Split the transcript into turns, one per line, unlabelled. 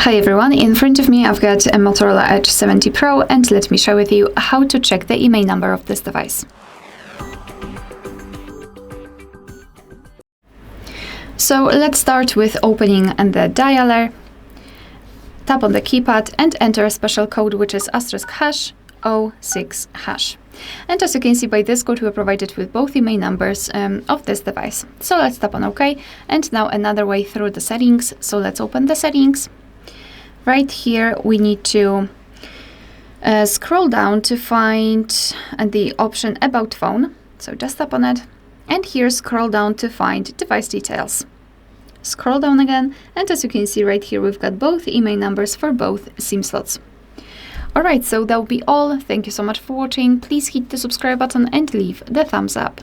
Hi everyone, in front of me I've got a Motorola Edge 70 Pro, and let me share with you how to check the IMEI number of this device. So let's start with opening the dialer. Tap on the keypad and enter a special code, which is *#06#. And as you can see, by this code we're provided with both IMEI numbers of this device. So let's tap on OK, and now another way through the settings. So let's open the settings. Right here we need to scroll down to find the option About Phone. So just tap on it, and here scroll down to find Device Details. Scroll down again, and as you can see right here, we've got both IMEI numbers for both SIM slots. Alright, so that will be all. Thank you so much for watching. Please hit the subscribe button and leave the thumbs up.